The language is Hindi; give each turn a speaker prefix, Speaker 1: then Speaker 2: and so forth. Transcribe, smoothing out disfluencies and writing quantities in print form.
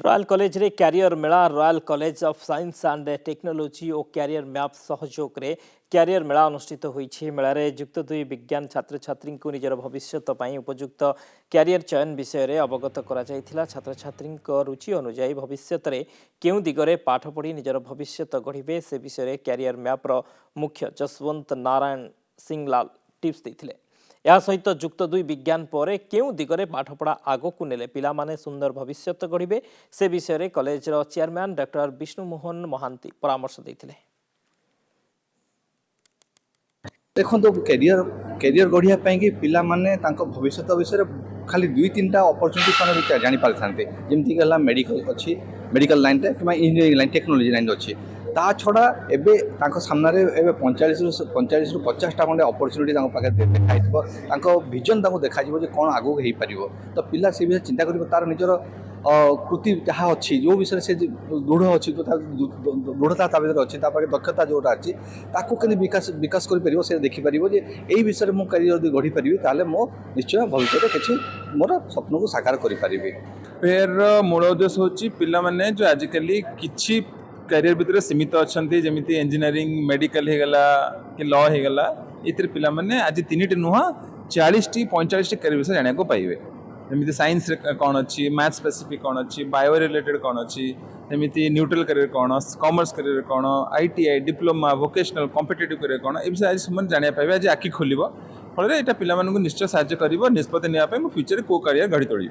Speaker 1: रॉयल कॉलेज रे कैरियर मेला royal college of science and technology और कैरियर मैप सहयोग रे कैरियर मेला अनुष्ठित होईछि। मेलारे जुक्त दुई विज्ञान छात्र छात्री को निजर भविष्यत पई उपयुक्त कैरियर चयन विषय रे अवगत करा जायथिला। छात्र छात्री रुचि अनुसार भविष्यत रे केउ दिगरे पाठ पढ़ी निजर भविष्यत गढ़िबे से विषय रे कैरियर मैप रो मुख्य जसवंत नारायण सिंह लाल टिप्स देथिले। या सहित जुक्त दुई विज्ञान पर केउ दिगरे पाठपढ़ा आगकु नेले पिला माने सुंदर भविष्यत गढ़िबे से विषय रे कॉलेज रो चेयरमैन डॉक्टर विष्णुमोहन महांती परामर्श देथिले।
Speaker 2: देखो तो कैरियर कैरियर गढ़िया कि पिला माने तांको भविष्य विषय खाली दुई तीन टा अपॉर्चुनिटी जानी पारि थांते जेमति गला मेडिकल अच्छी मेडिकल लाइन रे कि इंजीनियरिंग लाइन टेक्नोलॉजी लाइन अच्छी ता छड़ा एबे तांको सामने एबे 45 रु 50 टा खंडे अपॉर्चुनिटी तांको पाके देखाइबो तांको विजन तांको देखाइबो जे कोन आगो हेई परिबो तो पिला से विषय चिंता करिबो तार निजर कृति जहाँ अच्छी जो विषय से दृढ़ अच्छी दृढ़ता ता भीतर अच्छी तापाके दक्षता जोटा अच्छी ताकू केने विकास विकास करि परिबो से देखि परिबो जे एई विषय मो करियर यदि गढ़ी परिबी ताले मो निश्चय भविष्य रे किछि मोर स्वप्न को साकार करि परिबी।
Speaker 3: फेर मूल उद्देश्य होची पिला माने जो आजिकली किछि करियर भितर सीमित अछंती जेमिति इंजीनियरिंग मेडिकल हे गला कि लॉ हे गला इतिर पिला माने आज 3टी नुहा 40 टी 45 टी करियर विषय जाने को पाइबे। जेमिति साइंस रे कोन अछि मैथ स्पेसिफिक कोन अछि बायो रिलेटेड कोन अछि जेमिति न्यूट्रल करियर कोन कॉमर्स करियर कोन ITI diploma vocational competitive career कोन ए विषय आज समन जाने पाइबे आज आखि खोलिबो फल रे एटा पिला मानकु निश्चय सहायता करिवो निष्पत्ति निया पे फ्यूचर को करियर गढ़ी तोड़ी।